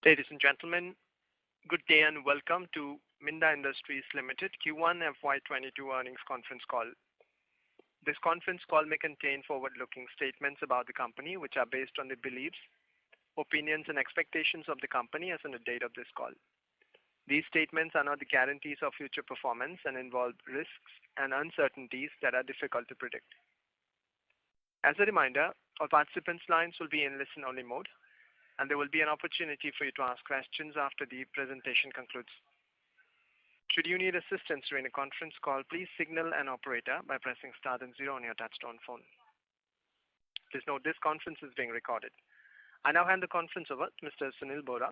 Ladies and gentlemen, good day and welcome to Minda Industries Limited Q1 FY22 earnings conference call. This conference call may contain forward-looking statements about the company which are based on the beliefs, opinions and expectations of the company as on the date of this call. These statements are not the guarantees of future performance and involve risks and uncertainties that are difficult to predict. As a reminder, all participants' lines will be in listen-only mode, and there will be an opportunity for you to ask questions after the presentation concludes. Should you need assistance during the conference call, please signal an operator by pressing star and 0 on your touchtone phone. Please note this conference is being recorded. I now hand the conference over to Mr. Sunil Bora,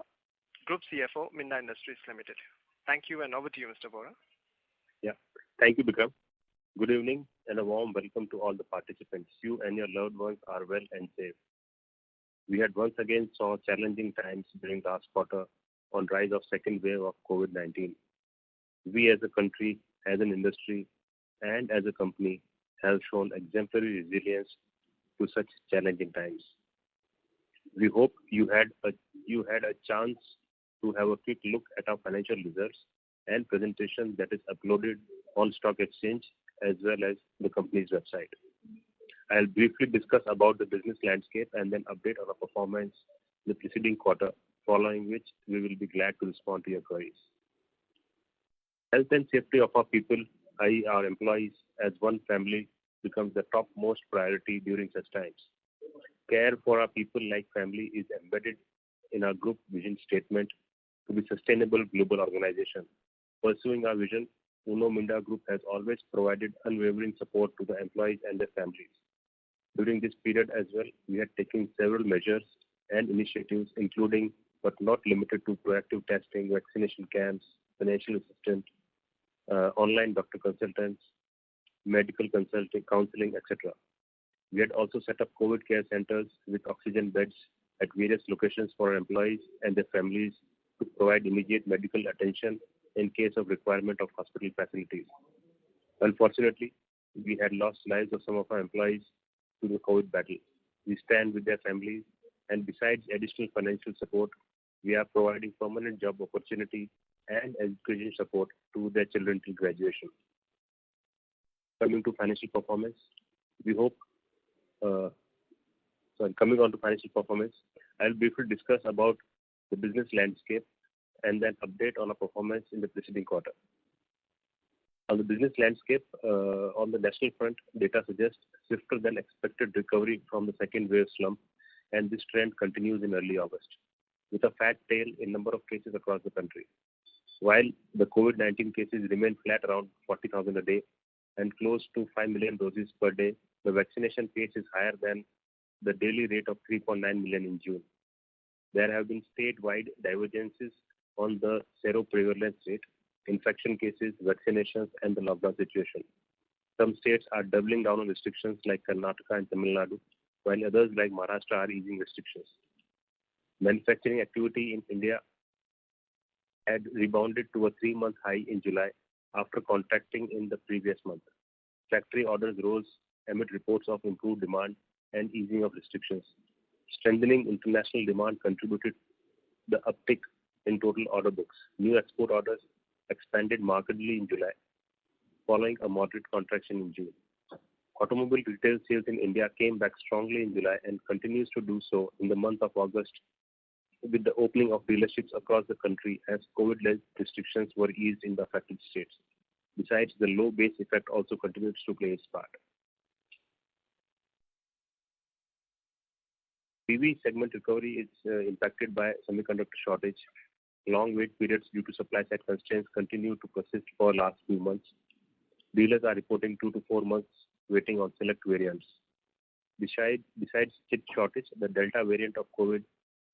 Group CFO, Minda Industries Limited. Thank you, and over to you, Mr. Bora. Yeah, thank you, Bikram. Good evening and a warm welcome to all the participants. You and your loved ones are well and safe. We had once again saw challenging times during last quarter on rise of second wave of COVID-19. We as a country, as an industry, and as a company have shown exemplary resilience to such challenging times. We hope you had a chance to have a quick look at our financial results and presentation that is uploaded on Stock Exchange as well as the company's website. I'll briefly discuss about the business landscape and then update on our performance in the preceding quarter, following which we will be glad to respond to your queries. Health and safety of our people, i.e. our employees, as one family becomes the topmost priority during such times. Care for our people like family is embedded in our group vision statement to be sustainable global organization. Pursuing our vision, Minda Group has always provided unwavering support to the employees and their families. During this period as well, we had taken several measures and initiatives including but not limited to proactive testing, vaccination camps, financial assistance, online doctor consultants, medical consulting, counseling, etc. We had also set up COVID care centers with oxygen beds at various locations for our employees and their families to provide immediate medical attention in case of requirement of hospital facilities. Unfortunately, we had lost lives of some of our employees to the COVID battle. We stand with their families, and besides additional financial support, we are providing permanent job opportunity and education support to their children till graduation. Coming on to financial performance, I'll briefly discuss about the business landscape and then update on our performance in the preceding quarter. On the business landscape, on the national front, data suggests swifter than expected recovery from the second wave slump, and this trend continues in early August, with a fat tail in number of cases across the country. While the COVID-19 cases remain flat around 40,000 a day and close to 5 million doses per day, the vaccination pace is higher than the daily rate of 3.9 million in June. There have been statewide divergences on the seroprevalence rate, infection cases, vaccinations, and the lockdown situation. Some states are doubling down on restrictions like Karnataka and Tamil Nadu, while others like Maharashtra are easing restrictions. Manufacturing activity in India had rebounded to a 3-month high in July after contracting in the previous month. Factory orders rose amid reports of improved demand and easing of restrictions. Strengthening international demand contributed the uptick in total order books. New export orders expanded markedly in July, following a moderate contraction in June. Automobile retail sales in India came back strongly in July and continues to do so in the month of August with the opening of dealerships across the country as COVID-led restrictions were eased in the affected states. Besides, the low base effect also continues to play its part. PV segment recovery is impacted by semiconductor shortage. Long wait periods due to supply side constraints continue to persist for last few months. Dealers are reporting 2 to 4 months waiting on select variants. Besides chip shortage, the Delta variant of COVID,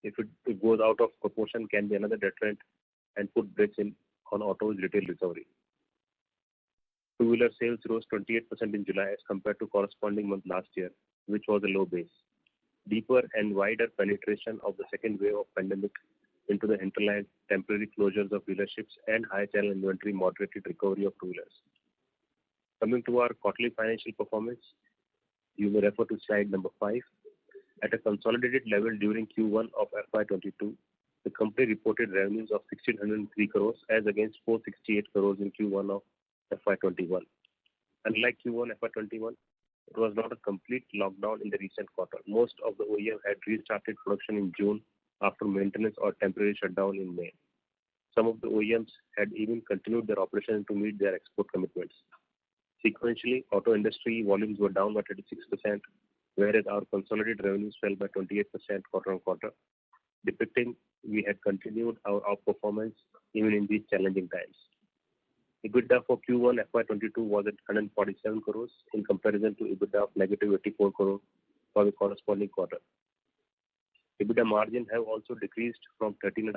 if it goes out of proportion, can be another deterrent and put brakes on auto's retail recovery. Two-wheeler sales rose 28% in July as compared to corresponding month last year, which was a low base. Deeper and wider penetration of the second wave of pandemic into the hinterland, temporary closures of dealerships, and high channel inventory moderated recovery of two-wheelers. Coming to our quarterly financial performance, you may refer to slide number 5. At a consolidated level during Q1 of FY22, The company reported revenues of 1,603 crores as against 468 crores in Q1 of FY21. Unlike Q1 FY21, it was not a complete lockdown in the recent quarter. Most of the OEM had restarted production in June after maintenance or temporary shutdown in May. Some of the OEMs had even continued their operation to meet their export commitments. Sequentially, auto industry volumes were down by 36%, whereas our consolidated revenues fell by 28% quarter-on-quarter, depicting we had continued our outperformance even in these challenging times. EBITDA for Q1 FY22 was at 147 crores in comparison to EBITDA of negative 84 crores for the corresponding quarter. EBITDA margin have also decreased from 13.5%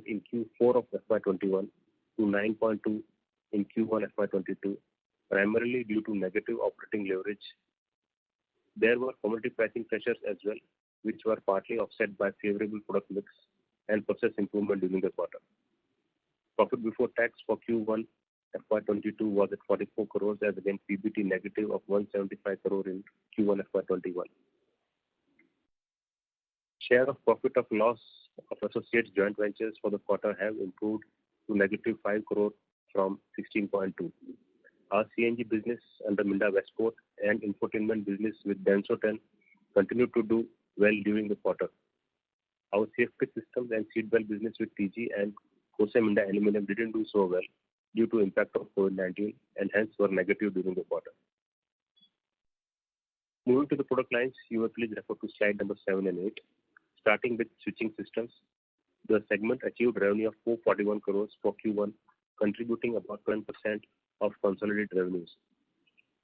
in Q4 of FY21 to 9.2% in Q1 FY22, primarily due to negative operating leverage. There were commodity pricing pressures as well, which were partly offset by favorable product mix and process improvement during the quarter. Profit before tax for Q1 FY22 was at 44 crores as against PBT negative of 175 crore in Q1 FY21. Share of profit of loss of associates joint ventures for the quarter have improved to negative 5 crore from 16.2. Our CNG business under Minda Westport and infotainment business with Denso10 continued to do well during the quarter. Our safety systems and seatbelt business with TG and Kose Minda Aluminum didn't do so well due to impact of COVID-19 and hence were negative during the quarter. Moving to the product lines, you will please refer to slide number 7 and 8. Starting with switching systems, the segment achieved revenue of 441 crores for Q1, contributing about 10% of consolidated revenues.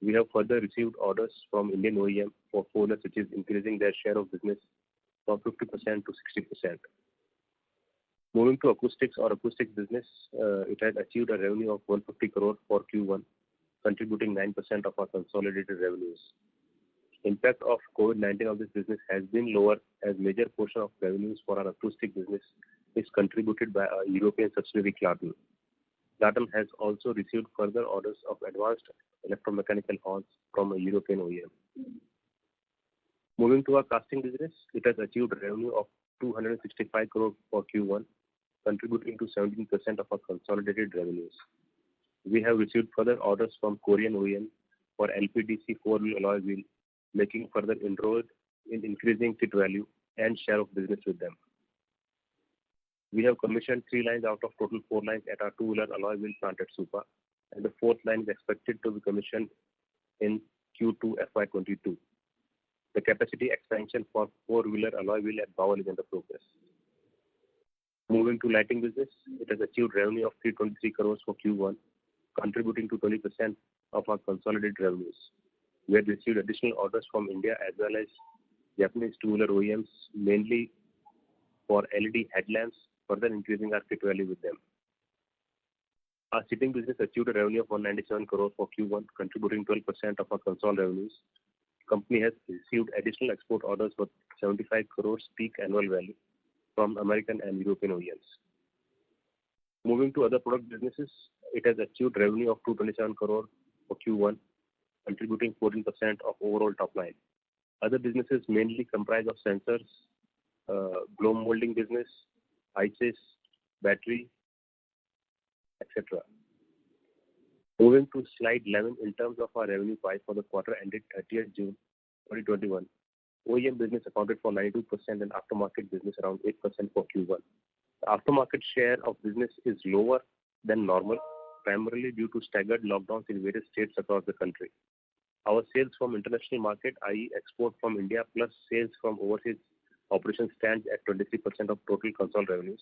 We have further received orders from Indian OEM for four-wheeler switches, increasing their share of business from 50% to 60%. Moving to acoustics or acoustic business, it has achieved a revenue of 150 crore for Q1, contributing 9% of our consolidated revenues. Impact of COVID-19 of this business has been lower as major portion of revenues for our acoustic business is contributed by our European subsidiary Clarton. Clarton has also received further orders of advanced electromechanical horns from a European OEM. Moving to our casting business, it has achieved revenue of 265 crore for Q1, contributing to 17% of our consolidated revenues. We have received further orders from Korean OEM for LPDC 4-wheel alloy wheel, making further inroads in increasing kit value and share of business with them. We have commissioned 3 lines out of total 4 lines at our 2-wheeler alloy wheel plant at Supa, and the 4th line is expected to be commissioned in Q2 FY22. The capacity expansion for 4-wheeler alloy wheel at Bawal is under progress. Moving to lighting business, it has achieved revenue of 323 crores for Q1, contributing to 20% of our consolidated revenues. We have received additional orders from India as well as Japanese 2-wheeler OEMs, mainly for LED headlamps, further increasing our kit value with them. Our seating business achieved a revenue of 197 crores for Q1, contributing 12% of our consolidated revenues. Company has received additional export orders for 75 crores peak annual value from American and European OEMs. Moving to other product businesses, it has achieved revenue of 227 crore for Q1, contributing 14% of overall top line. Other businesses mainly comprise of sensors, blow molding business, ICES, battery, etc. Moving to slide 11, in terms of our revenue pie for the quarter ended 30th June 2021, OEM business accounted for 92% and aftermarket business around 8% for Q1. The aftermarket share of business is lower than normal, primarily due to staggered lockdowns in various states across the country. Our sales from international market, i.e. export from India plus sales from overseas operations stands at 23% of total consolidated revenues.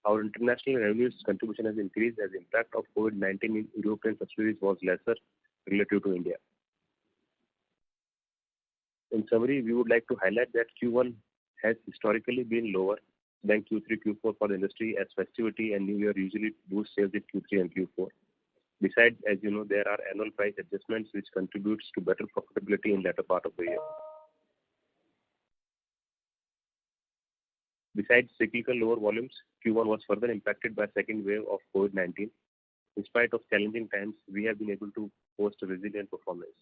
Our international revenues contribution has increased as the impact of COVID-19 in European subsidiaries was lesser relative to India. In summary, we would like to highlight that Q1 has historically been lower than Q3, Q4 for the industry as festivity and New Year usually boost sales in Q3 and Q4. Besides, as you know, there are annual price adjustments which contributes to better profitability in latter part of the year. Besides cyclical lower volumes, Q1 was further impacted by second wave of COVID-19. In spite of challenging times, we have been able to post a resilient performance.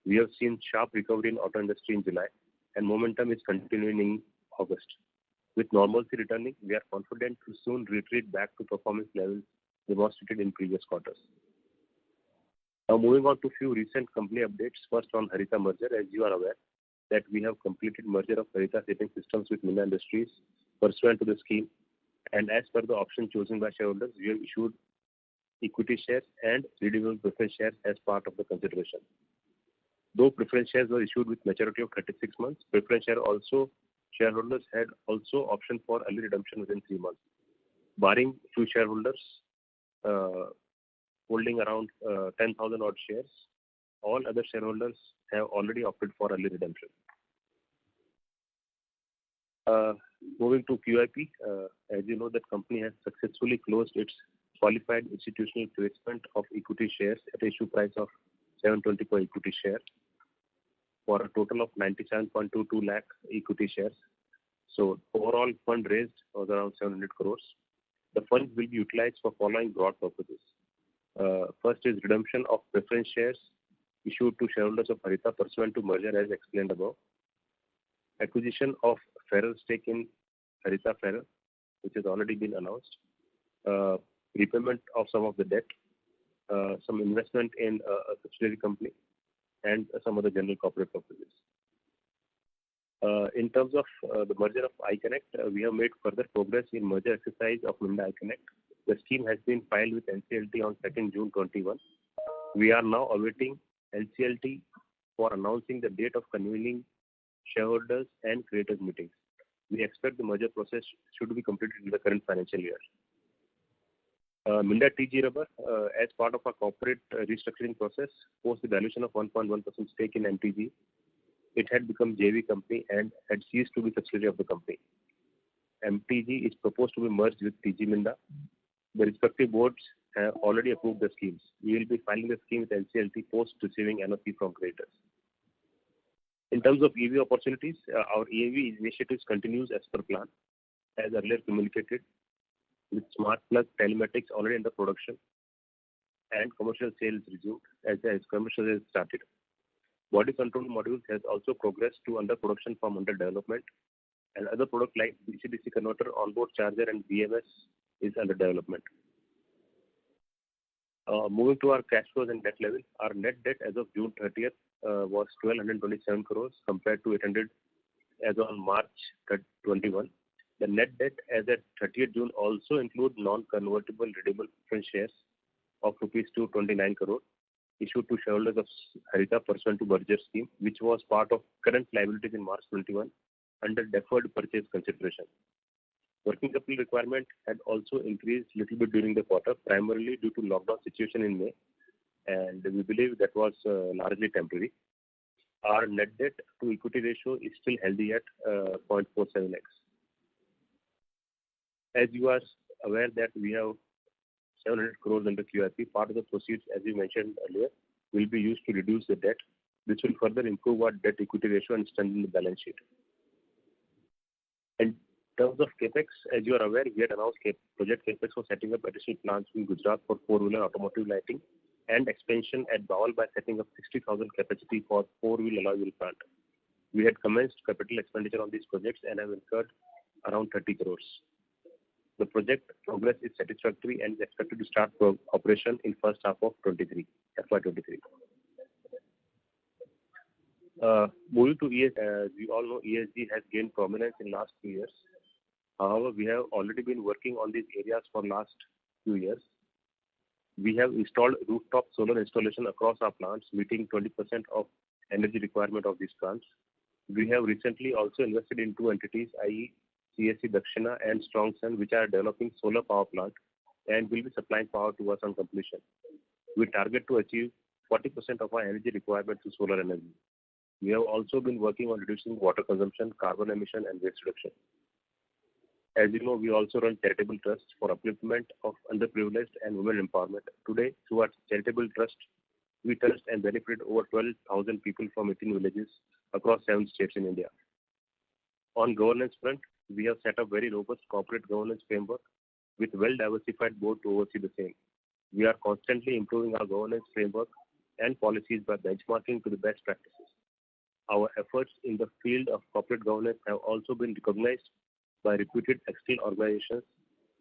We have seen sharp recovery in auto industry in July, and momentum is continuing in August. With normalcy returning, we are confident to soon retreat back to performance levels demonstrated in previous quarters. Now moving on to few recent company updates. First on Harita merger, as you are aware that we have completed merger of Harita Shipping Systems with Minda Industries pursuant to the scheme, and as per the option chosen by shareholders, we have issued equity shares and redeemable preference shares as part of the consideration. Though preference shares were issued with maturity of 36 months, preference shareholders had also option for early redemption within 3 months. Barring few shareholders holding around 10,000 odd shares, all other shareholders have already opted for early redemption. Moving to QIP, as you know, that company has successfully closed its qualified institutional placement of equity shares at issue price of 720 per equity share for a total of 97.22 lakh equity shares. So overall fund raised was around 700 crores. The funds will be utilized for following broad purposes. First is redemption of preference shares issued to shareholders of Harita pursuant to merger as explained above. Acquisition of Ferrer stake in Harita Ferrer, which has already been announced. Repayment of some of the debt, some investment in a subsidiary company, and some other general corporate purposes. In terms of the merger of iConnect, we have made further progress in merger exercise of Minda iConnect. The scheme has been filed with NCLT on 2nd June 21. We are now awaiting NCLT for announcing the date of convening shareholders and creditors meetings. We expect the merger process should be completed in the current financial year. Minda TG Rubber, as part of our corporate restructuring process, post the dilution of 1.1% stake in MTG, it had become JV company and had ceased to be subsidiary of the company. MTG is proposed to be merged with TG Minda. The respective boards have already approved the schemes. We will be filing the scheme with NCLT post receiving NOC from creditors. In terms of EV opportunities, our EV initiatives continues as per plan, as earlier communicated, with smart plug telematics already under production and commercial sales resumed as commercial sales started. Body control modules has also progressed to under production from under development, and other product like DC-DC converter, onboard charger and BMS is under development. Moving to our cash flows and debt level, our net debt as of June 30th was 1,227 crores compared to 800 as on March 21. The net debt as at 30th June also include non-convertible redeemable preference shares of rupees 229 crore issued to shareholders of Harita pursuant to merger scheme, which was part of current liabilities in March 21 under deferred purchase consideration. Working capital requirement had also increased little bit during the quarter, primarily due to lockdown situation in May, and we believe that was largely temporary. Our net debt to equity ratio is still healthy at 0.47x. As you are aware that we have 700 crores under QIP, part of the proceeds, as you mentioned earlier, will be used to reduce the debt. This will further improve our debt equity ratio and strengthen the balance sheet. In terms of capex, as you are aware, we had announced project capex for setting up additional plants in Gujarat for four-wheeler automotive lighting and expansion at Bawal by setting up 60,000 capacity for four-wheel alloy wheel plant. We had commenced capital expenditure on these projects and have incurred around 30 crores. The project progress is satisfactory and is expected to start operation in first half of FY23. Moving to ESG, as we all know, ESG has gained prominence in last few years. However, we have already been working on these areas for last few years. We have installed rooftop solar installation across our plants, meeting 20% of energy requirement of these plants. We have recently also invested in two entities, i.e. CSC Dakshina and Strong Sun, which are developing solar power plant and will be supplying power to us on completion. We target to achieve 40% of our energy requirement through solar energy. We have also been working on reducing water consumption, carbon emission and waste reduction. As you know, we also run charitable trusts for upliftment of underprivileged and women empowerment. Today, through our charitable trust, we touched and benefited over 12,000 people from 18 villages across 7 states in India. On governance front, we have set up very robust corporate governance framework with well-diversified board to oversee the same. We are constantly improving our governance framework and policies by benchmarking to the best practices. Our efforts in the field of corporate governance have also been recognized by reputed external organizations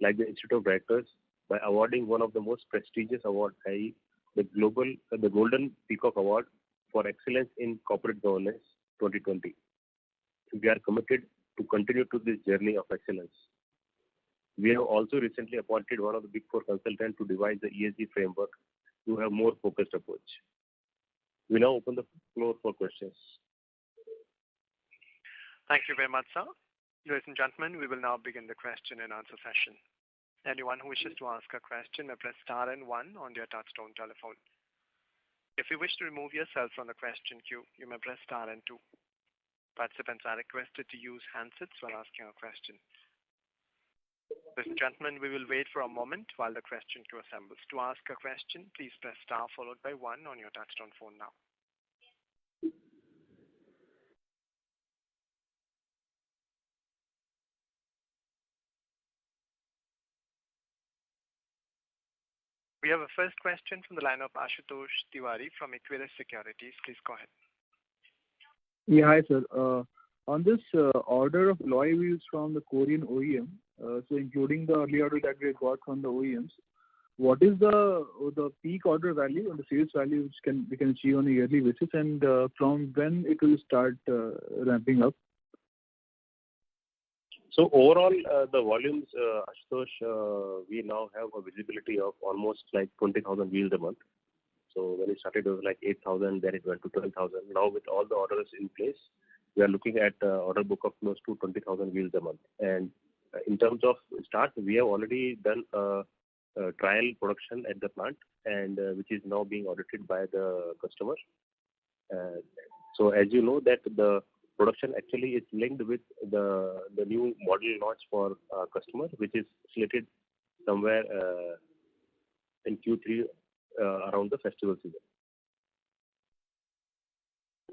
like the Institute of Directors by awarding one of the most prestigious awards, i.e., the Golden Peacock Award for Excellence in Corporate Governance 2020. We are committed to continue to this journey of excellence. We have also recently appointed one of the Big Four consultants to devise the ESG framework to have more focused approach. We now open the floor for questions. Thank you very much, sir. Ladies and gentlemen, we will now begin the question and answer session. Anyone who wishes to ask a question may press star and one on their touchtone telephone. If you wish to remove yourself from the question queue, you may press star and two. Participants are requested to use handsets while asking a question. Ladies and gentlemen, we will wait for a moment while the question queue assembles. To ask a question, please press star followed by one on your touchtone phone now. We have a first question from the line of Ashutosh Tiwari from Equirus Securities. Please go ahead. Yeah, hi sir. On this order of alloy wheels from the Korean OEM, so including the early order that we got from the OEMs, what is the peak order value and the sales value which we can achieve on a yearly basis, and from when it will start ramping up? So overall, the volumes, Ashutosh, we now have a visibility of almost like 20,000 wheels a month. So when it started, it was like 8,000, then it went to 12,000. Now with all the orders in place, we are looking at order book of close to 20,000 wheels a month. And in terms of start, we have already done a trial production at the plant, and which is now being audited by the customer. So as you know that the production actually is linked with the new model launch for customer, which is slated somewhere in Q3 around the festival season.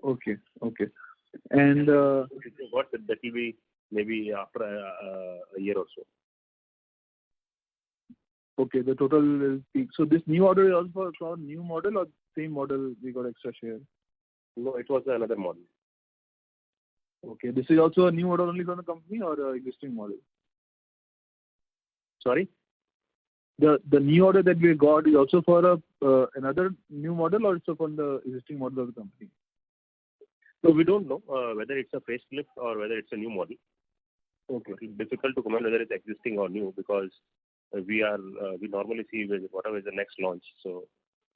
Okay. And what that will be maybe after a year or so. Okay, the total will peak. So this new order is also for new model or same model we got extra share? No, it was another model. Okay, this is also a new model only from the company or existing model? Sorry? The new order that we got is also for another new model or also from the existing model of the company? So we don't know whether it's a facelift or whether it's a new model. Okay. It's difficult to comment whether it's existing or new because we normally see whatever is the next launch. So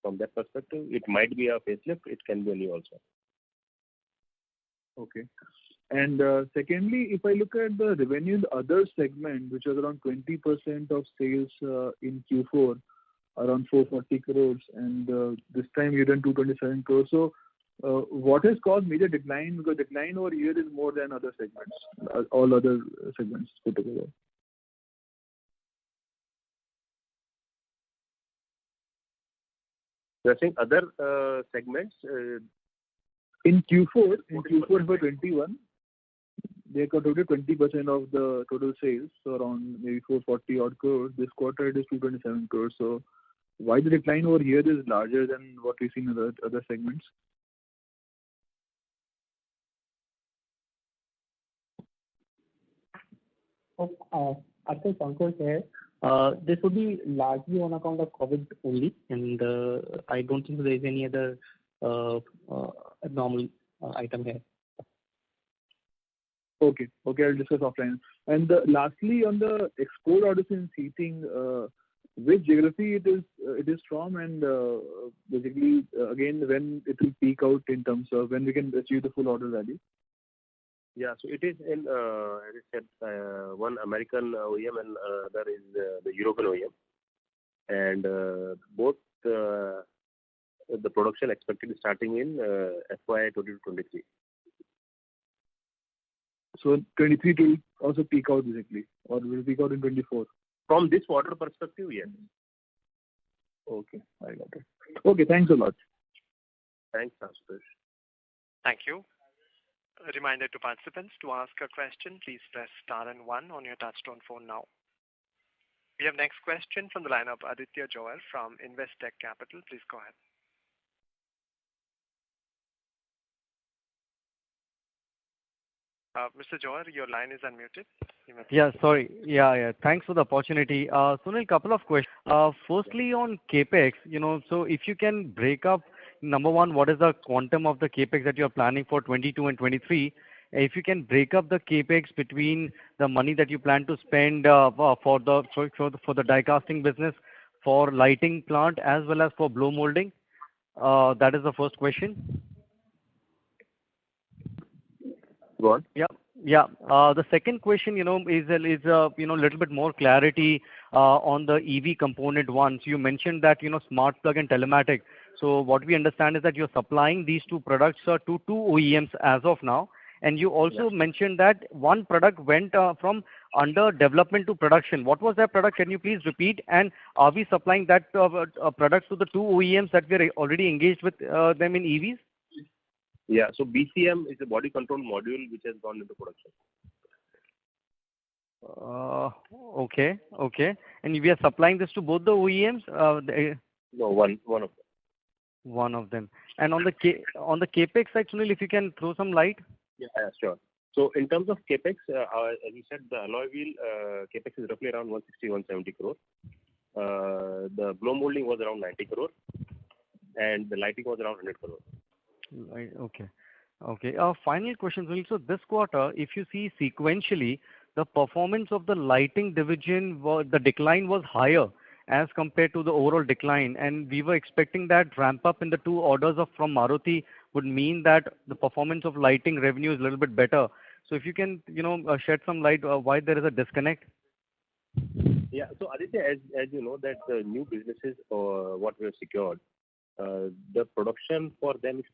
from that perspective, it might be a facelift, it can be a new also. Okay. And secondly, if I look at the revenue in the other segment, which was around 20% of sales in Q4, around 440 crores, and this time you done 227 crores. So what has caused major decline? Because decline over here is more than other segments, all other segments put together. So I think other segments in Q4 for 21, they contributed 20% of the total sales, so around maybe 440 odd crores. This quarter it is 227 crores. So why the decline over here is larger than what we see in other segments? After Concall here, this would be largely on account of COVID only, and I don't think there is any other abnormal item here. Okay, I'll discuss offline. And lastly, on the export orders in seating, which geography it is from, and basically again when it will peak out in terms of when we can achieve the full order value? Yeah, so it is in, as I said, one American OEM and other is the European OEM. And both the production expected starting in FY22-23. So 23 will also peak out basically, or will peak out in 24? From this quarter perspective, yes. Okay, I got it. Okay, thanks a lot. Thanks, Ashutosh. Thank you. A reminder to participants, to ask a question, please press star and one on your touchtone phone now. We have next question from the line of Aditya Joel from Investec Capital. Please go ahead. Mr. Johar, your line is unmuted. Yeah, sorry. Yeah. Thanks for the opportunity. Sunil, couple of questions. Firstly, on CapEx, so if you can break up, number one, what is the quantum of the CapEx that you're planning for 22 and 23? If you can break up the CapEx between the money that you plan to spend for the die casting business, for lighting plant, as well as for blow molding. That is the first question. Go on. Yeah. The second question, is little bit more clarity on the EV component one. So you mentioned that, smart plug and telematic. So what we understand is that you're supplying these two products to two OEMs as of now. And you also mentioned that one product went from under development to production. What was that product? Can you please repeat? And are we supplying that products to the two OEMs that we are already engaged with them in EVs? Yeah, so BCM is a body control module which has gone into production. Okay. And we are supplying this to both the OEMs? No, one of them. One of them. And on the CapEx side, Sunil, if you can throw some light? Yeah, sure. So in terms of CapEx, as you said, the alloy wheel CapEx is roughly around 160-170 crore. The blow molding was around 90 crore, and the lighting was around 100 crore. Right. Okay. Final question, Sunil. So this quarter, if you see sequentially, the performance of the lighting division, the decline was higher as compared to the overall decline, and we were expecting that ramp up in the two orders from Maruti would mean that the performance of lighting revenue is a little bit better. So if you can, shed some light why there is a disconnect. Yeah. So Aditya, as you know, that the new businesses what we have secured, the production for them is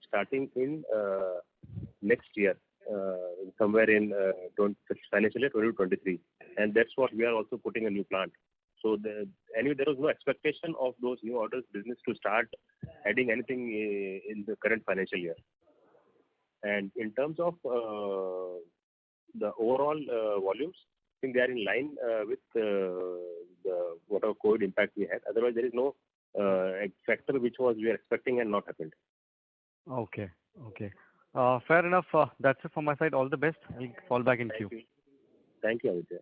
starting in next year, somewhere in financial year 2023, and that's what we are also putting a new plant. So there was no expectation of those new orders business to start adding anything in the current financial year. And in terms of the overall volumes, I think they are in line with the whatever COVID impact we had. Otherwise, there is no factor which we were expecting and not happened. Okay. Fair enough. That's it from my side. All the best. I'll fall back in queue. Thank you, Aditya.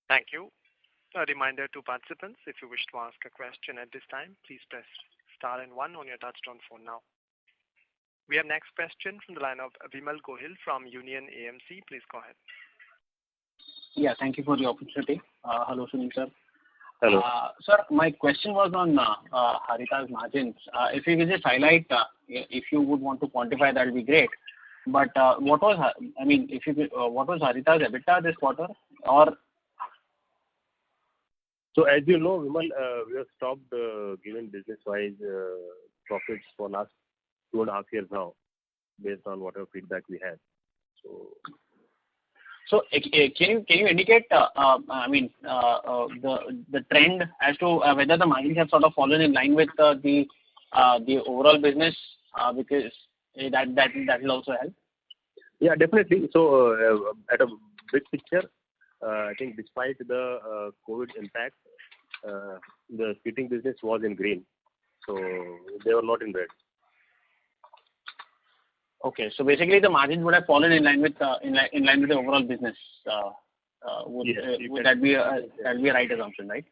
Thank you. A reminder to participants, if you wish to ask a question at this time, please press star and 1 on your touchtone phone now. We have next question from the line of Vimal Gohil from Union AMC. Please go ahead. Yeah, thank you for the opportunity. Hello, Sunil sir. Hello. Sir, my question was on Harita's margins. If you could just highlight, if you would want to quantify, that would be great. But what was Harita's EBITDA this quarter? Or so as you know, Vimal, we have stopped giving business-wise profits for last 2.5 years now, based on whatever feedback we had. So can you indicate, the trend as to whether the margins have sort of fallen in line with the overall business, because that will also help. Yeah, definitely. So at a big picture, I think despite the COVID impact, the seating business was in green, so they were not in red. Okay, so basically the margins would have fallen in line with the overall business. Would that be a right assumption, right?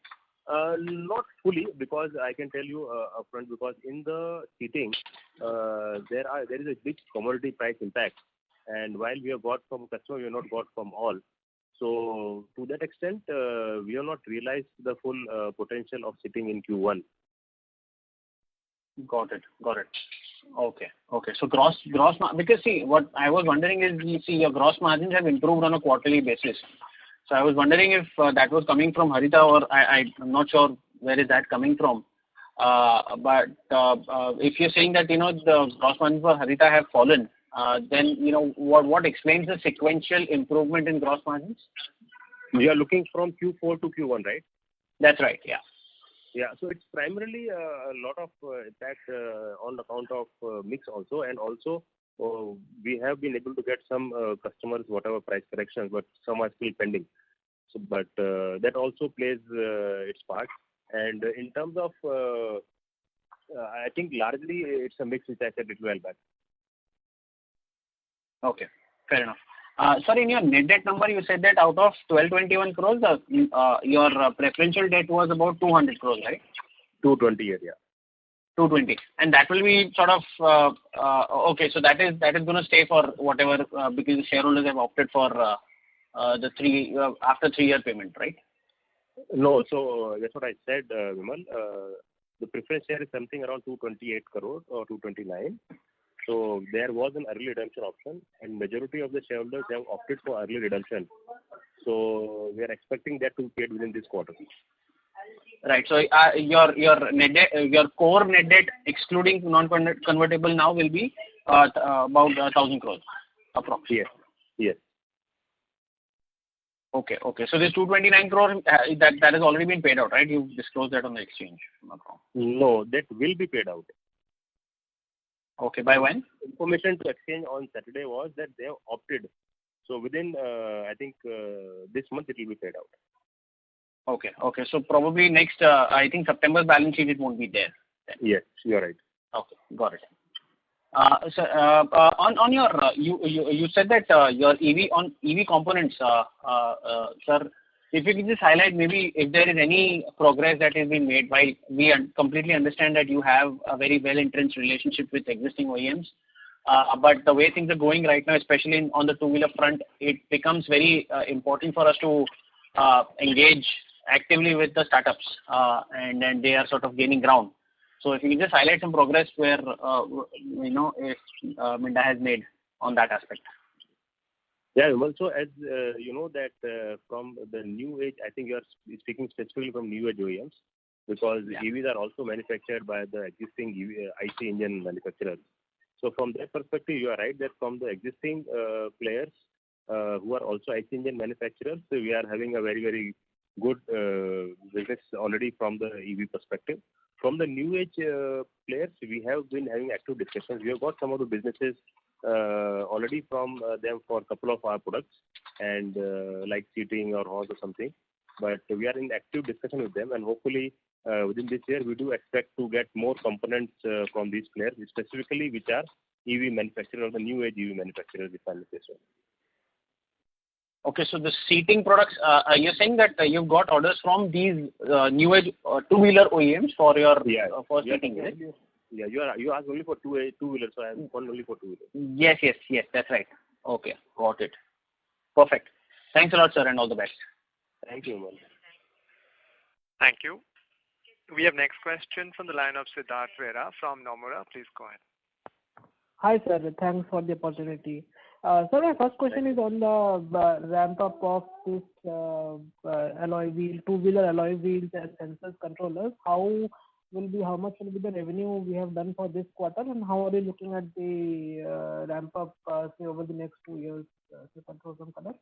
Not fully, because I can tell you upfront, because in the seating there is a big commodity price impact, and while we have got from customer, we have not got from all. So to that extent, we have not realized the full potential of seating in Q1. Got it. Okay. So because see, what I was wondering is, you see, your gross margins have improved on a quarterly basis. So I was wondering if that was coming from Harita, or I'm not sure where is that coming from. But if you're saying that, the gross margins for Harita have fallen, then, what explains the sequential improvement in gross margins? We are looking from Q4 to Q1, right? That's right, yeah. Yeah, so it's primarily a lot of impact on account of mix also, and also we have been able to get some customers whatever price corrections, but some are still pending. So, but that also plays its part. And in terms of, I think largely it's a mix, which I said it well back. Okay, fair enough. Sir, in your net debt number, you said that out of 1221 crores, your preferential debt was about 200 crores, right? 220 area. 220, and that will be sort of okay. So that is going to stay for whatever because the shareholders have opted for the after 3-year payment, right? No, so that's what I said, Vimal. The preference share is something around 228 crore or 229. So there was an early redemption option, and majority of the shareholders have opted for early redemption. So we are expecting that to be paid within this quarter. Right. So your net debt, your core net debt, excluding non-convertible now, will be about 1,000 crores, approximately. Yes. Okay. So this 229 crore that has already been paid out, right? You disclosed that on the exchange. No, that will be paid out. Okay. By when? Information to exchange on Saturday was that they have opted. So within I think this month it will be paid out. Okay. So probably next, I think September's balance sheet it won't be there. Then. Yes, you're right. Okay, got it. So on your you said that your EV components, sir, if you could just highlight maybe if there is any progress that has been made. While we completely understand that you have a very well entrenched relationship with existing OEMs, but the way things are going right now, especially on the two-wheeler front, it becomes very important for us to engage actively with the startups, and then they are sort of gaining ground. So if you can just highlight some progress where if Minda has made on that aspect. Yeah, well, so as you know that from the new age, I think you are speaking specifically from new age OEMs because EVs are also manufactured by the existing IC engine manufacturers. So from that perspective, you are right that from the existing players who are also IC engine manufacturers, so we are having a very, very good business already from the EV perspective. From the new age players, we have been having active discussions. We have got some of the businesses already from them for a couple of our products and like seating or horse or something. But we are in active discussion with them, and hopefully within this year we do expect to get more components from these players, specifically which are EV manufacturers or the new age EV manufacturers, if I may say so. Okay, so the seating products, you're saying that you've got orders from these new age two-wheeler OEMs for your for seating, right? Yeah, you asked only for two-wheelers, so I am only for two-wheelers. Yes, that's right. Okay, got it. Perfect. Thanks a lot, sir, and all the best. Thank you, man. Thank you. We have next question from the line of Siddharth Vera from Nomura. Please go ahead. Hi, sir. Thanks for the opportunity. So my first question is on the ramp up of this alloy wheel, two-wheeler alloy wheels and sensors controllers. How much will be the revenue we have done for this quarter, and how are you looking at the ramp up say over the next 2 years? To control some color.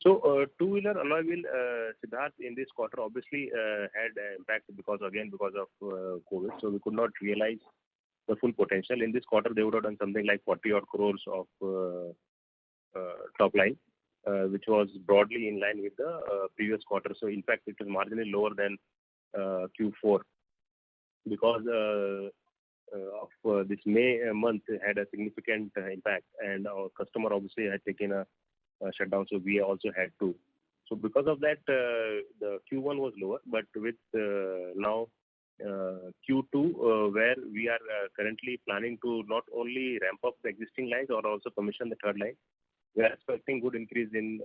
So two-wheeler alloy wheel, Siddharth, in this quarter obviously had impact because of COVID, so we could not realize the full potential. In this quarter, they would have done something like 40 odd crores of top line, which was broadly in line with the previous quarter. So in fact, it was marginally lower than Q4 because of this May month had a significant impact, and our customer obviously had taken a shutdown, so we also had to. So because of that, the Q1 was lower, but with now Q2, where we are currently planning to not only ramp up the existing lines or also commission the third line, we are expecting good increase in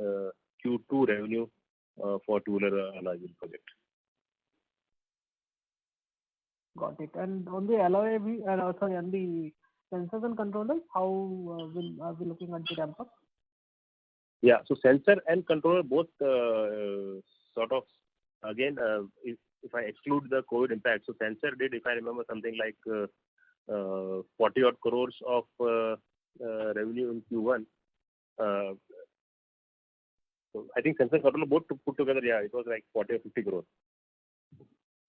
Q2 revenue for two-wheeler alloy wheel project. Got it. And on the alloy wheel, on the sensors and controllers, how are we looking at the ramp up? Yeah, so sensor and controller both sort of again if I exclude the COVID impact, so sensor did, if I remember, something like 40 odd crores of revenue in Q1. So I think sensor controller both put together, it was like 40 or 50 crores.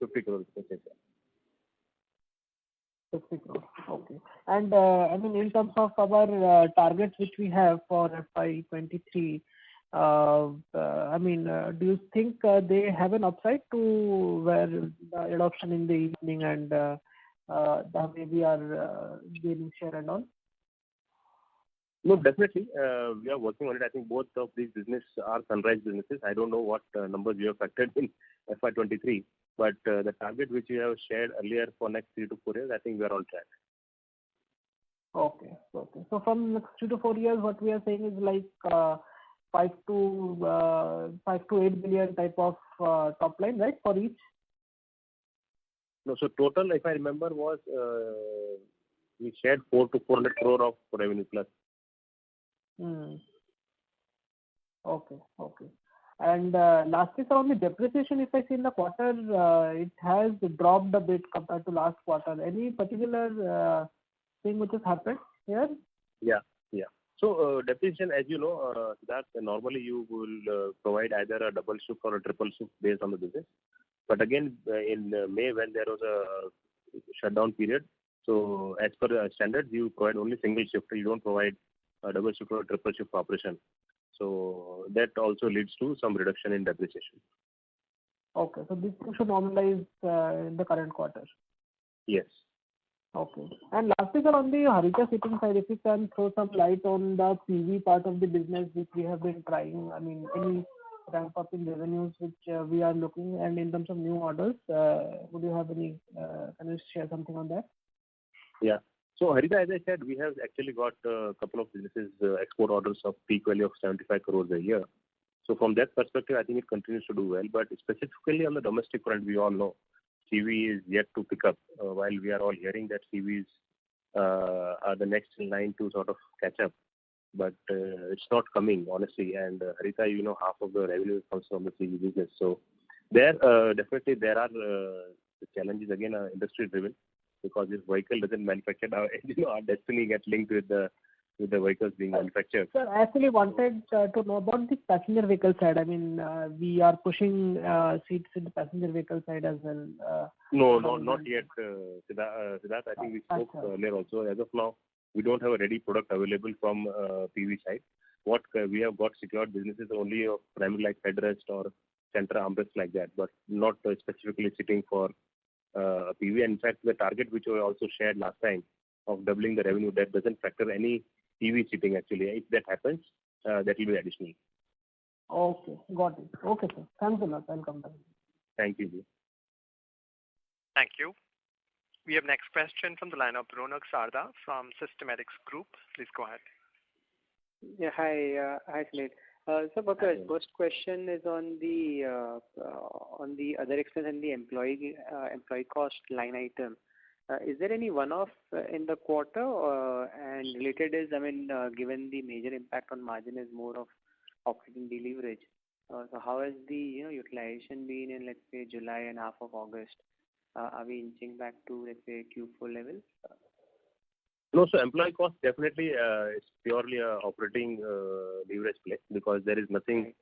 50 crores. 50 crores. Okay. And I mean, in terms of our targets which we have for FY23, I mean, do you think they have an upside to where the adoption in the evening and the way we are gaining share and all? No, definitely. We are working on it. I think both of these businesses are sunrise businesses. I don't know what numbers you have factored in FY23, but the target which you have shared earlier for next 3 to 4 years, I think we are on track. Okay. Okay. So from next 2 to 4 years, what we are saying is like 5 to 8 billion type of top line, right, for each? No, so total, if I remember, was we shared 4 to 400 crore of revenue plus. Okay. Okay. And lastly, sir, on the depreciation, if I see in the quarter, it has dropped a bit compared to last quarter. Any particular thing which has happened here? Yeah. So depreciation, as you know, that normally you will provide either a double shift or a triple shift based on the business. But again, in May when there was a shutdown period, so as per the standards, you provide only single shift. You don't provide a double shift or a triple shift operation. So that also leads to some reduction in depreciation. Okay. So this should normalize in the current quarter. Yes. Okay. And lastly, sir, on the Harita seating side, if you can throw some light on the PV part of the business which we have been trying. I mean, any ramp up in revenues which we are looking, and in terms of new orders, would you have any? Can you share something on that? Yeah. So Harita, as I said, we have actually got a couple of businesses export orders of peak value of 75 crores a year. So from that perspective, I think it continues to do well. But specifically on the domestic front, we all know CV is yet to pick up. While we are all hearing that CVs are the next in line to sort of catch up, but it's not coming honestly. And Harita, you know, half of the revenue comes from the CV business. So there definitely there are the challenges again industry driven, because this vehicle doesn't manufacture now. You know, our destiny gets linked with the vehicles being manufactured. Sir, I actually wanted to know about the passenger vehicle side. I mean, we are pushing seats in the passenger vehicle side as well. No, not yet, Siddharth. I think we spoke earlier also. As of now, we don't have a ready product available from PV side. What we have got secured businesses only of primarily like headrest or center armrest like that, but not specifically sitting for PV. And in fact, the target which we also shared last time of doubling the revenue, that doesn't factor any PV seating actually. If that happens, that will be additional. Okay, got it. Okay, sir. Thanks a lot. I'll come back. Thank you. Thank you. We have next question from the line of Ronak Sarda from Systematics Group. Please go ahead. Yeah, hi, Slade. So, Bhaskar, first question is on the other expense and the employee cost line item. Is there any one-off in the quarter? And related is, I mean, given the major impact on margin is more of operating deleverage. So how has the utilization been in, let's say, July and half of August? Are we inching back to, let's say, Q4 levels? No, so employee cost definitely is purely a operating leverage play, because there is nothing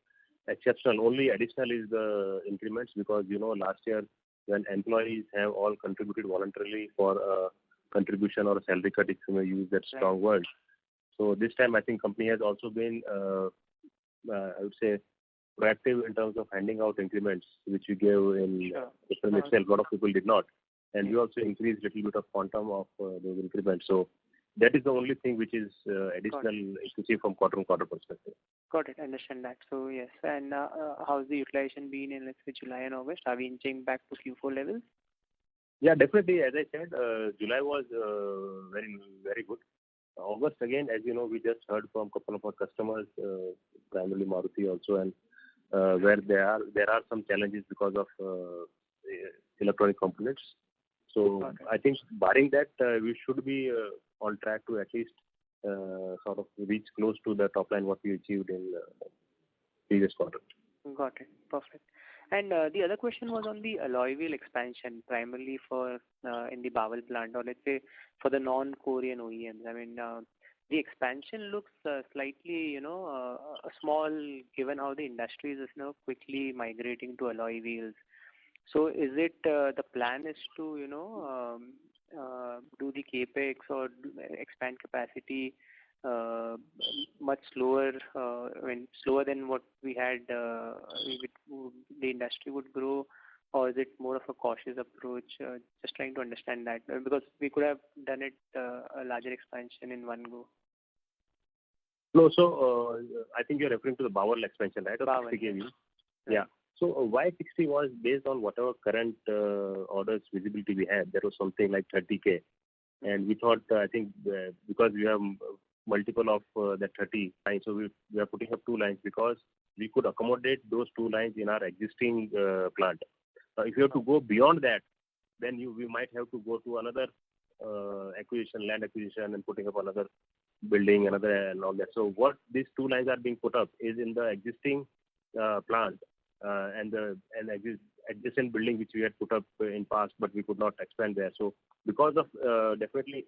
exceptional. Only additional is the increments, because last year when employees have all contributed voluntarily for a contribution or a salary cut, if you may use that strong word. So this time I think company has also been I would say proactive in terms of handing out increments, which we gave in April itself. A lot of people did not, and we also increased a little bit of quantum of those increments. So that is the only thing which is additional, if you see from quarter-on-quarter perspective. Got it. I understand that. So yes, and how's the utilization been in, let's say, July and August? Are we inching back to Q4 levels? Yeah, definitely. As I said, July was very, very good. August again, as you know, we just heard from a couple of our customers, primarily Maruti also, and where there are some challenges because of electronic components. So I think barring that, we should be on track to at least sort of reach close to the top line what we achieved in previous quarter. Got it. Perfect. And the other question was on the alloy wheel expansion, primarily for in the Bawal plant, or let's say for the non-Korean OEMs. I mean, the expansion looks slightly, small, given how the industry is quickly migrating to alloy wheels. So is it the plan is to, do the capex or expand capacity much slower, slower than what we had, the industry would grow, or is it more of a cautious approach? Just trying to understand that, because we could have done it a larger expansion in one go. No, so I think you're referring to the Bowel expansion, right? Of Bowel, 60 kV. right. Yeah. So why 60 was based on whatever current orders visibility we had. There was something like 30K. And we thought, I think, because we have multiple of that 30 lines, so we are putting up 2 lines because we could accommodate those 2 lines in our existing plant. If you have to go beyond that, then we might have to go to another land acquisition, and putting up another building, and all that. So what these 2 lines are being put up is in the existing plant and adjacent building which we had put up in past, but we could not expand there. So because of definitely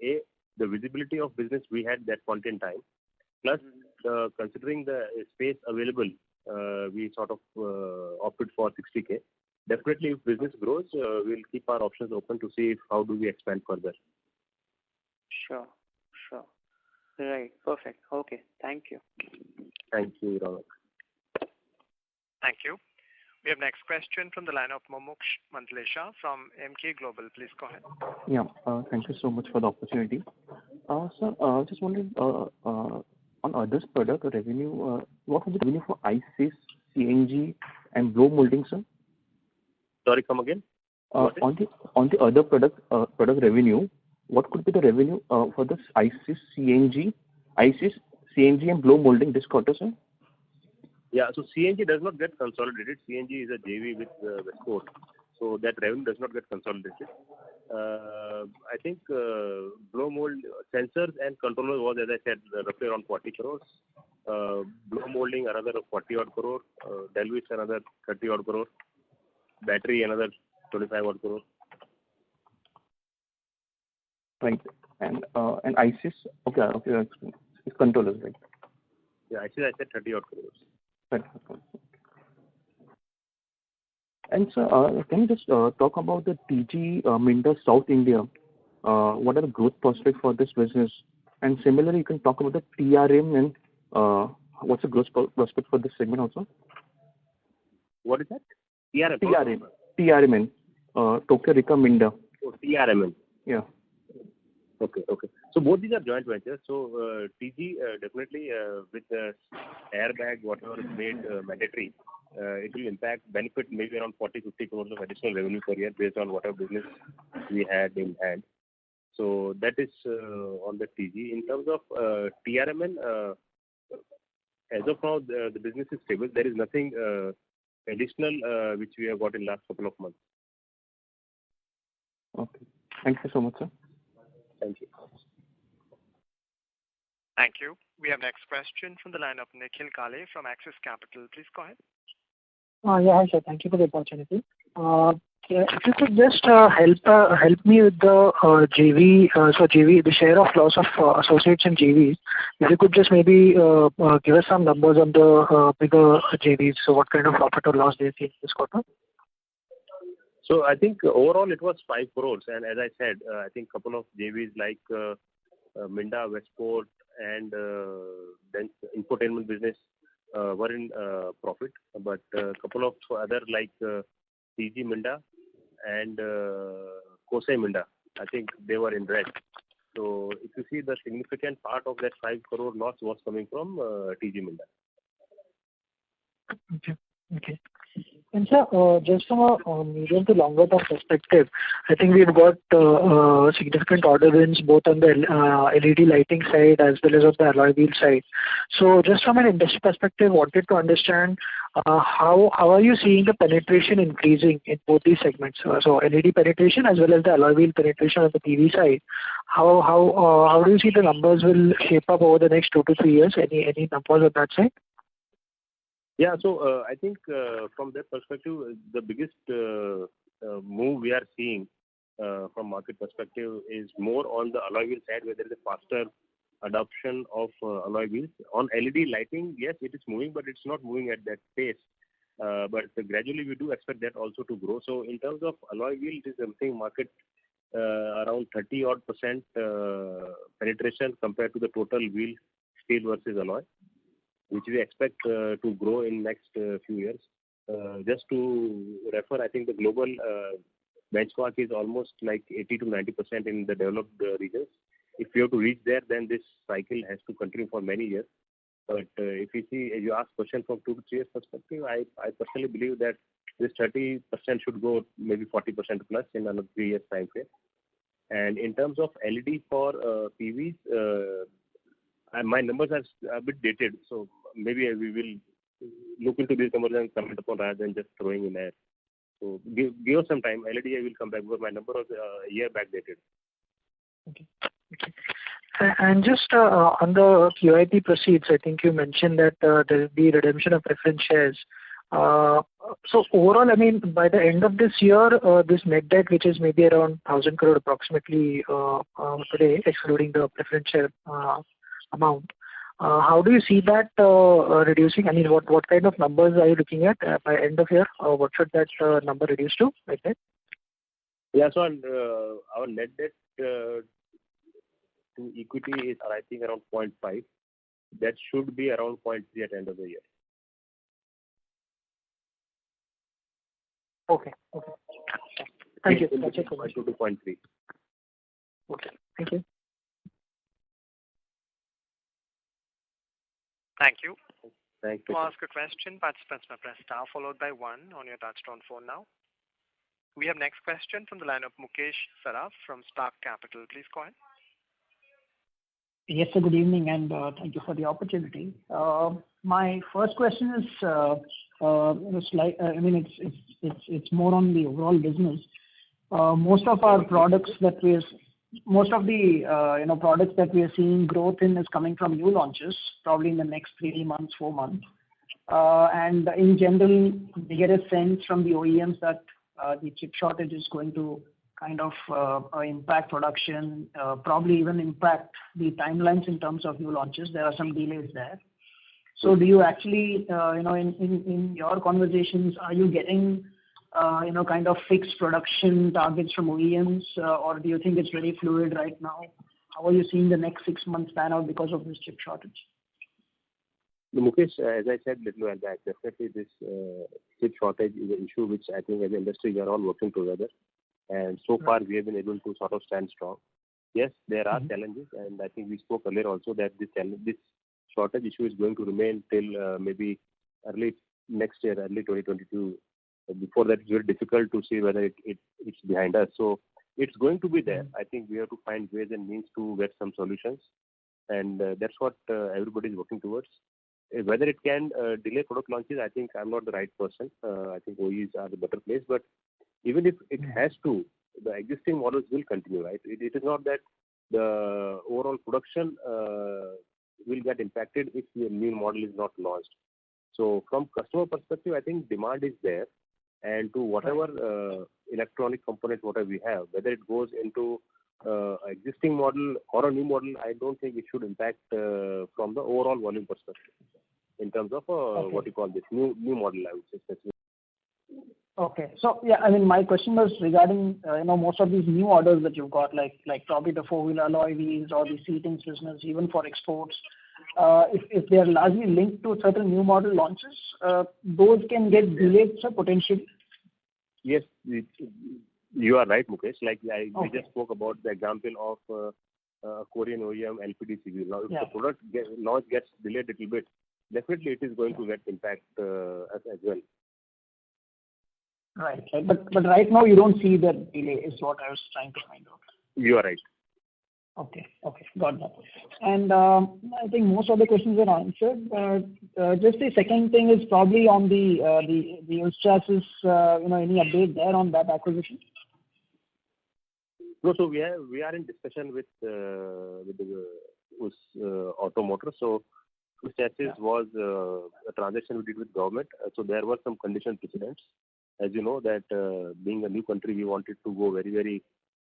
the visibility of business we had that point in time, plus considering the space available, we sort of opted for 60K. Definitely, if business grows, we'll keep our options open to see how do we expand further. Sure. Right. Perfect. Okay. Thank you. Thank you, Ramak. Thank you. We have next question from the line of Mumuksh Mandlesha from MK Global. Please go ahead. Yeah. Thank you so much for the opportunity. Sir, just wondering, on others product revenue, what was the revenue for ICIS, CNG, and blow molding, sir? Sorry, come again? On the other product revenue, what could be the revenue for this ICIS, CNG, and blow molding this quarter, sir? Yeah, so CNG does not get consolidated. CNG is a JV with Westport, so that revenue does not get consolidated. I think blow mold sensors and controllers was, as I said, roughly around 40 crores. Blow molding another 40 odd crore. Delvis another 30 odd crore. Battery another 25 odd crore. Right. And ICIS, okay, it's controllers, right? Yeah, ICIS I said 30 odd crores. Right. And sir, can you just talk about the TG Minda South India? What are the growth prospects for this business? And similarly, you can talk about the TRM and what's the growth prospect for this segment also? What is that? TRMN, Tokyo Rika Minda. Oh, TRMN. Yeah. Okay. So both these are joint ventures. So TG definitely with the airbag, whatever is made mandatory, it will benefit maybe around 40-50 crores of additional revenue per year based on whatever business we had in hand. So that is on the TG. In terms of TRMN, as of now the business is stable. There is nothing additional which we have got in last couple of months. Okay. Thank you so much, sir. Thank you. Thank you. We have next question from the line of Nikhil Kale from Axis Capital. Please go ahead. Yeah, hi, sir. Thank you for the opportunity. If you could just help me with the JV, the share of loss of associates and JVs. If you could just maybe give us some numbers on the bigger JVs. So what kind of profit or loss they see this quarter? So I think overall it was 5 crores, and as I said, I think couple of JVs like Minda, Westport, and then infotainment business were in profit, but a couple of other like TG Minda and Kosei Minda, I think they were in red. So if you see, the significant part of that 5 crore loss was coming from TG Minda. Okay. And sir, just from a medium to longer term perspective, I think we've got significant order wins both on the LED lighting side as well as on the alloy wheel side. So just from an industry perspective, wanted to understand how are you seeing the penetration increasing in both these segments? So LED penetration as well as the alloy wheel penetration on the PV side. How do you see the numbers will shape up over the next 2 to 3 years? Any numbers on that side? Yeah, so I think from that perspective, the biggest move we are seeing from market perspective is more on the alloy wheel side, where there is a faster adoption of alloy wheels. On LED lighting, yes, it is moving, but it's not moving at that pace. But gradually we do expect that also to grow. So in terms of alloy wheel, it is something market around 30% penetration compared to the total wheel steel versus alloy, which we expect to grow in next few years. Just to refer, I think the global benchmark is almost like 80 to 90% in the developed regions. If we have to reach there, then this cycle has to continue for many years. But if you see, you ask question from 2 to 3 years perspective, I personally believe that this 30% should go maybe 40% plus in another 3 years time frame. And in terms of LED for PVs, my numbers are a bit dated, so maybe we will look into these numbers and comment upon rather than just throwing in air. So give us some time. LED I will come back because my number was a year back dated. Okay. And just on the QIP proceeds, I think you mentioned that there will be redemption of preference shares. So overall, I mean, by the end of this year, this net debt, which is maybe around 1,000 crore approximately today, excluding the preference share amount, how do you see that reducing? I mean, what kind of numbers are you looking at by end of year? What should that number reduce to, like that? Yeah, so our net debt to equity is, I think, around 0.5. That should be around 0.3 at the end of the year. Okay. Thank you. That's it. 0.2 to 0.3. Okay. Thank you. Thank you. Thank you. To ask a question, participants may press star followed by 1 on your touchtone phone now. We have next question from the line of Mukesh Saraf from Spark Capital. Please go ahead. Yes, sir. Good evening, and thank you for the opportunity. My first question is, it's more on the overall business. Most of the products that we are seeing growth in is coming from new launches, probably in the next 3 months, 4 months. And in general, we get a sense from the OEMs that the chip shortage is going to kind of impact production, probably even impact the timelines in terms of new launches. There are some delays there. So do you actually, in your conversations, are you getting, kind of fixed production targets from OEMs, or do you think it's very fluid right now? How are you seeing the next 6 months pan out because of this chip shortage? Mukesh, as I said little while back, definitely this chip shortage is an issue which I think as an industry we are all working together. And so far we have been able to sort of stand strong. Yes, there are challenges, and I think we spoke earlier also that this shortage issue is going to remain till maybe early next year, early 2022. Before that, it's very difficult to see whether it's behind us. So it's going to be there. I think we have to find ways and means to get some solutions, and that's what everybody is working towards. Whether it can delay product launches, I think I'm not the right person. I think OEs are the better place, but even if it has to, the existing models will continue, right? It is not that the overall production will get impacted if the new model is not launched. So from customer perspective, I think demand is there, and to whatever electronic components whatever we have, whether it goes into existing model or a new model, I don't think it should impact from the overall volume perspective in terms of what you call this new model, I would say specifically. Okay. So, yeah, I mean, my question was regarding, most of these new orders that you've got, like probably the four-wheeler alloy wheels or the seatings business, even for exports, if they are largely linked to certain new model launches, those can get delayed, sir, potentially? Yes, you are right, Mukesh. We just spoke about the example of Korean OEM LPDCV. Now, if the product launch gets delayed a little bit, definitely it is going to get impact as well. Right. But right now you don't see that delay is what I was trying to find out. You are right. Okay, got that. And I think most of the questions are answered. Just the second thing is probably on the US chassis, any update there on that acquisition? No, so we are in discussion with the US Automotive. So US chassis was a transaction we did with government. So there were some condition precedents. As you know that being a new country, we wanted to go very, very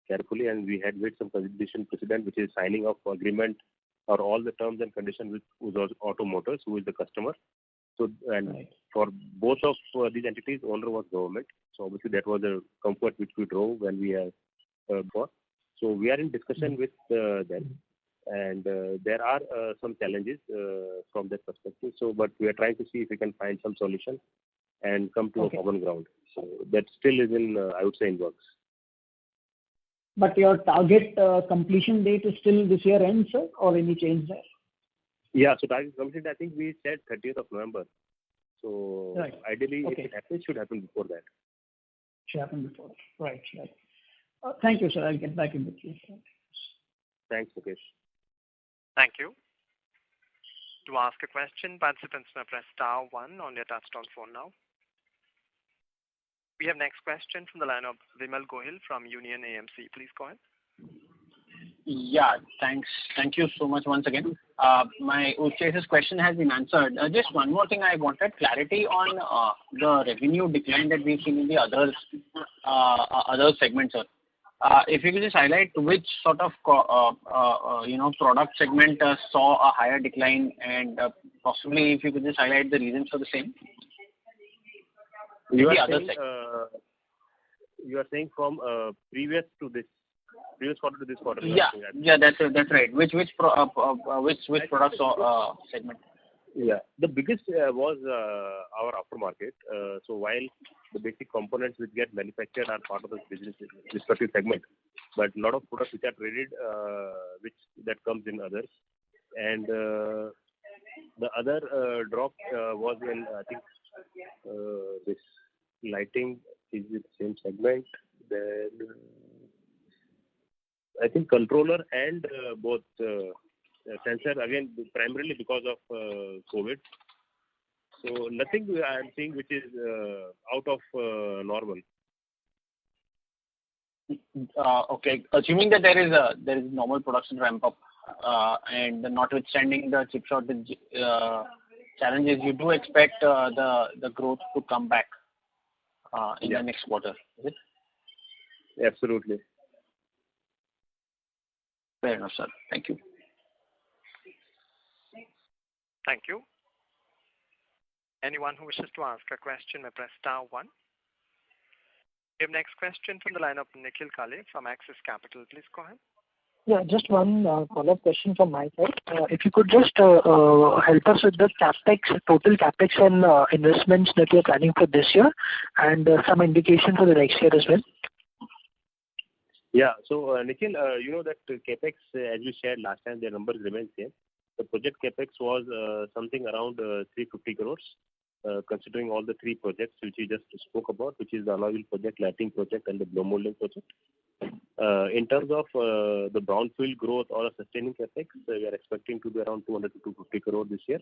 carefully, and we had made some condition precedent, which is signing of agreement or all the terms and conditions with Automotive, who is the customer. So, and for both of these entities, owner was government. So obviously that was a comfort which we drove when we bought. So we are in discussion with them, and there are some challenges from that perspective. So, but we are trying to see if we can find some solution and come to a common ground. So that still is in, I would say, in works. But your target completion date is still this year end, sir, or any change there? Yeah, so target completed, I think we said 30th of November. So Right. ideally, Okay. if it happens, should happen before that. Should happen before. Right. Thank you, sir. I'll get back in with you. Thanks, Mukesh. Thank you. To ask a question, participants may press star 1 on your touchtone phone now. We have next question from the line of Vimal Gohil from Union AMC. Please go ahead. Yeah, thanks. Thank you so much once again. My Uchesh's question has been answered. Just one more thing, I wanted clarity on the revenue decline that we've seen in the other segments, sir. If you could just highlight which sort of product segment saw a higher decline, and possibly if you could just highlight the reasons for the same. You are saying from previous quarter to this quarter. Yeah, that's right. Which products or segment? Yeah, the biggest was our aftermarket. So while the basic components which get manufactured are part of the business respective segment, but a lot of products which are traded, that comes in others. And the other drop was in, I think, this lighting is the same segment. Then I think controller and both sensor, again primarily because of COVID. So nothing I am seeing which is out of normal. Okay, assuming that there is normal production ramp up, and notwithstanding the chip shortage challenges, you do expect the growth to come back in the next quarter, is it? Absolutely. Fair enough, sir. Thank you. Thank you. Anyone who wishes to ask a question may press star 1. We have next question from the line of Nikhil Kale from Axis Capital. Please go ahead. Yeah, just one follow-up question from my side. If you could just help us with the capex, total capex and investments that you're planning for this year, and some indication for the next year as well. Yeah, so Nikhil, you know that capex, as we shared last time, the numbers remain same. The project capex was something around 350 crores, considering all the 3 projects which we just spoke about, which is the alloy wheel project, lighting project, and the blow molding project. In terms of the brownfield growth or a sustaining capex, we are expecting to be around 200 to 250 crore this year.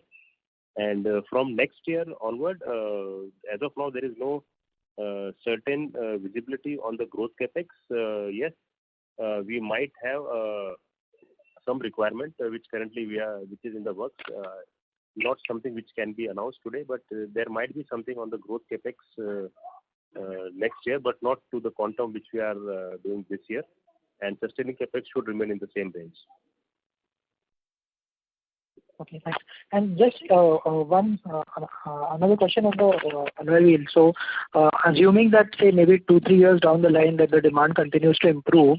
And from next year onward, as of now, there is no certain visibility on the growth capex. Yes, we might have some requirement which currently which is in the works. Not something which can be announced today, but there might be something on the growth capex next year, but not to the quantum which we are doing this year. And sustaining capex should remain in the same range. Okay, thanks. And just another question on the alloy wheel. So, assuming that, say, maybe 2-3 years down the line that the demand continues to improve,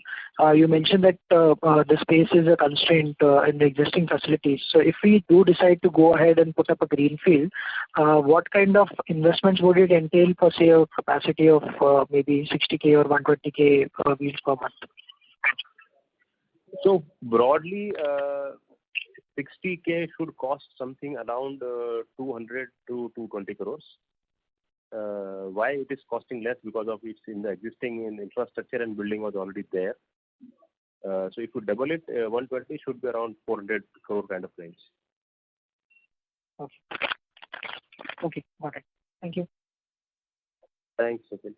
you mentioned that the space is a constraint in the existing facilities. So, if we do decide to go ahead and put up a greenfield, what kind of investments would it entail for, say, a capacity of maybe 60K or 120K wheels per month? So, broadly, 60K should cost something around 200 to 220 crores. Why it is costing less? Because of it's in the existing infrastructure and building was already there. So if you double it, 120 should be around 400 crore kind of range. Okay. Okay, got it. Thank you. Thanks, Nikhil.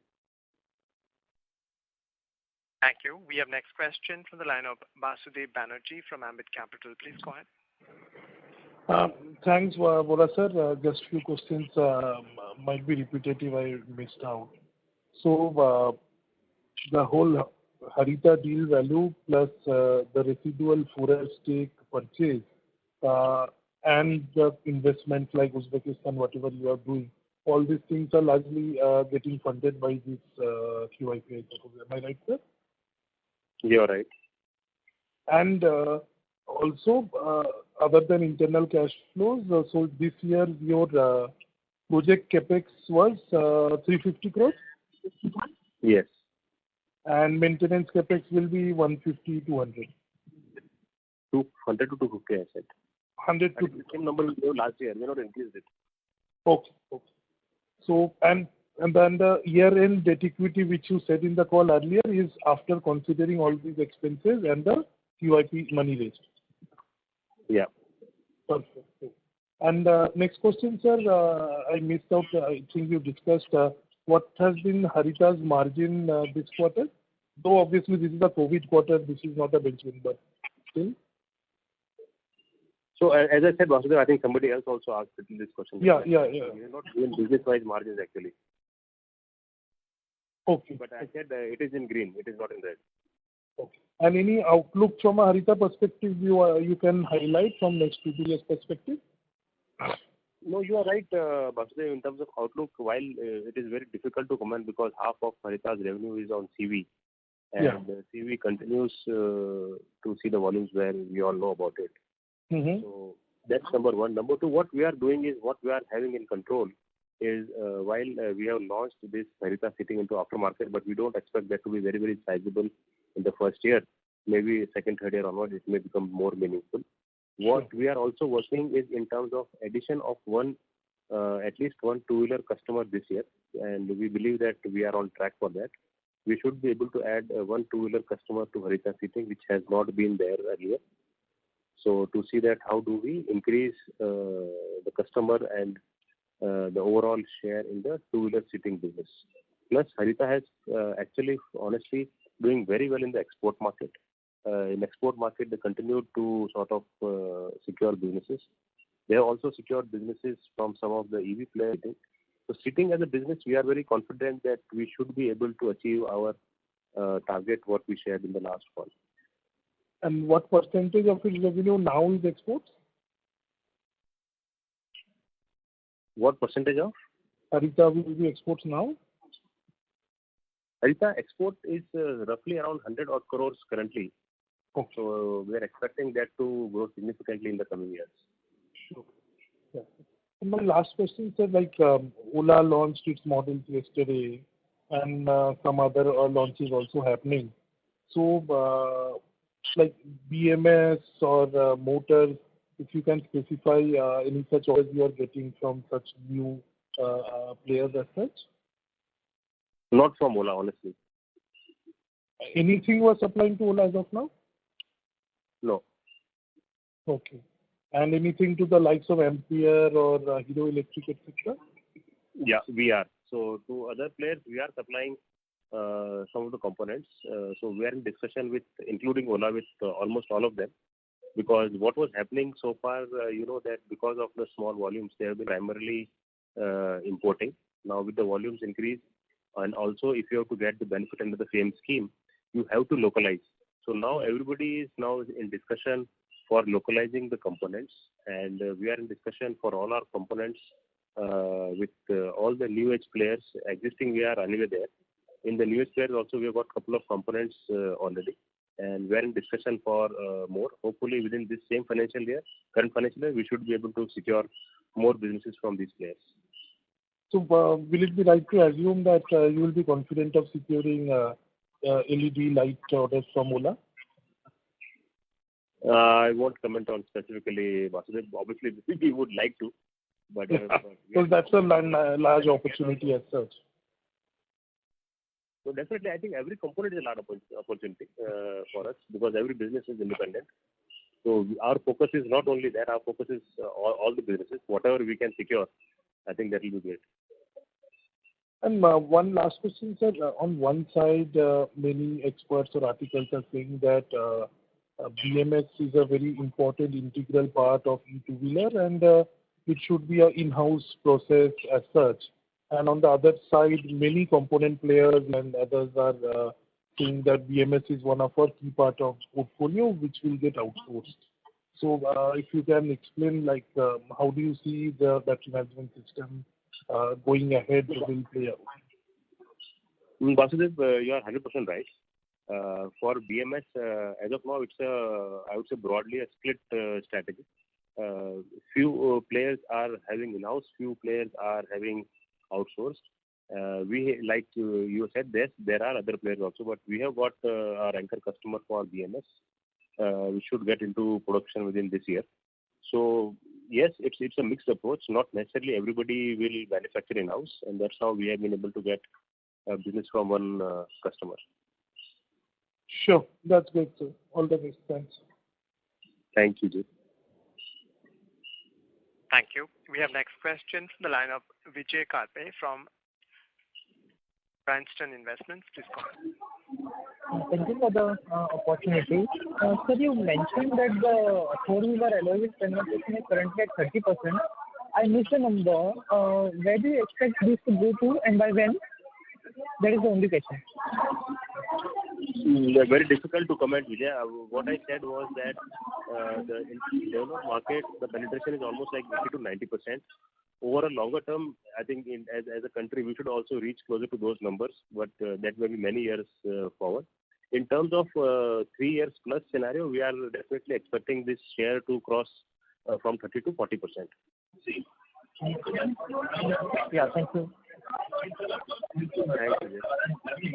Thank you. We have next question from the line of Basudev Banerjee from Ambit Capital. Please go ahead. Thanks, Bola sir. Just few questions might be repetitive, I missed out. So the whole Harita deal value plus the residual Fura stake purchase and the investments like Uzbekistan, whatever you are doing, all these things are largely getting funded by this QIP. Am I right, sir? You're right. And also, other than internal cash flows, so this year your project capex was 350 crores? Yes. And maintenance capex will be 150, 200? 200 to 250, I said. 100 to the same number we gave last year. We not increased it. Okay. So, and then the year-end debt equity, which you said in the call earlier, is after considering all these expenses and the QIP money raised. Yeah. Perfect. And next question, sir. I missed out. I think you discussed what has been Harita's margin this quarter. Though obviously this is a COVID quarter, this is not a benchmark, but still. So as I said, Vasudev, I think somebody else also asked this question. Yeah. We are not doing business-wise margins actually. Okay. But I said it is in green. It is not in red. Okay. And any outlook from a Harita perspective you can highlight from next 2 years perspective? No, you are right, Vasudev, in terms of outlook. While it is very difficult to comment because half of Harita's revenue is on CV, and CV continues to see the volumes where we all know about it. Mm-hmm. So that's number one. Number two, what we are doing is what we are having in control is while we have launched this Harita sitting into aftermarket, but we don't expect that to be very, very sizable in the first year. Maybe second, third year onward, it may become more meaningful. What we are also working is in terms of addition of at least one two-wheeler customer this year, and we believe that we are on track for that. We should be able to add one two-wheeler customer to Harita seating, which has not been there earlier. So to see that how do we increase the customer and the overall share in the two-wheeler seating business. Plus, Harita has actually, honestly, doing very well in the export market. In export market, they continued to sort of secure businesses. They have also secured businesses from some of the EV players. So sitting as a business, we are very confident that we should be able to achieve our target, what we shared in the last call. And what percentage of its revenue now is exports? What percentage of? Harita will be exports now? Harita export is roughly around 100 odd crores currently. Okay. So we are expecting that to grow significantly in the coming years. Sure. Yeah. And my last question, sir, Ola launched its models yesterday and some other launches also happening. So like BMS or motors, if you can specify any such orders you are getting from such new players as such? Not from Ola, honestly. Anything was supplying to Ola as of now? No. Okay. And anything to the likes of Ampere or Hero Electric, etc.? Yeah, we are. So to other players, we are supplying some of the components. So we are in discussion with, including Ola, with almost all of them. Because what was happening so far, that because of the small volumes, they have been primarily importing. Now with the volumes increase, and also if you have to get the benefit under the same scheme, you have to localize. So now everybody is now in discussion for localizing the components, and we are in discussion for all our components with all the new age players. Existing, we are anyway there. In the new age players also, we have got a couple of components already, and we are in discussion for more. Hopefully within this same financial year, current financial year, we should be able to secure more businesses from these players. So will it be right to assume that you will be confident of securing LED light orders from Ola? I won't comment on specifically, Vasudev. Obviously, we would like to, but so that's a large opportunity as such. So definitely, I think every component is a large opportunity for us because every business is independent. So our focus is not only that. Our focus is all the businesses. Whatever we can secure, I think that will be great. And one last question, sir. On one side, many experts or articles are saying that BMS is a very important integral part of e-two-wheeler and it should be an in-house process as such. And on the other side, many component players and others are saying that BMS is one of our key part of portfolio which will get outsourced. So if you can explain how do you see the battery management system going ahead will play out? Vasudev, you are 100% right. For BMS, as of now, it's I would say broadly a split strategy. Few players are having in-house, few players are having outsourced. We, like you said, there are other players also, but we have got our anchor customer for BMS. We should get into production within this year. So yes, it's a mixed approach. Not necessarily everybody will manufacture in-house, and that's how we have been able to get business from one customer. Sure. That's great, sir. All the best. Thanks. Thank you, Jay. Thank you. We have next question from the line of Vijay Karpe from Bryanston Investments. Please go ahead. Thank you for the opportunity. Sir, you mentioned that the four-wheeler alloy wheel penetration is currently at 30%. I missed the number. Where do you expect this to go to and by when? That is the only question. Very difficult to comment, Vijay. What I said was that in developed market, the penetration is almost like 80 to 90%. Over a longer term, I think as a country, we should also reach closer to those numbers, but that may be many years forward. In terms of 3 years plus scenario, we are definitely expecting this share to cross from 30 to 40%. Yeah, thank you. Thank you.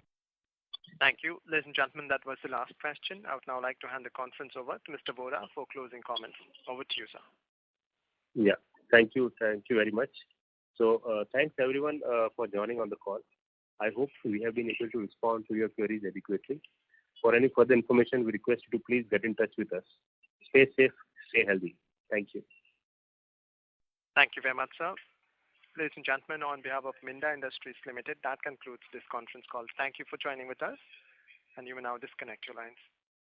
Thank you. Ladies and gentlemen, that was the last question. I would now like to hand the conference over to Mr. Bora for closing comments. Over to you, sir. Yeah, thank you. Thank you very much. So thanks everyone for joining on the call. I hope we have been able to respond to your queries adequately. For any further information, we request you to please get in touch with us. Stay safe, stay healthy. Thank you. Thank you very much, sir. Ladies and gentlemen, on behalf of Minda Industries Limited, that concludes this conference call. Thank you for joining with us, and you may now disconnect your lines.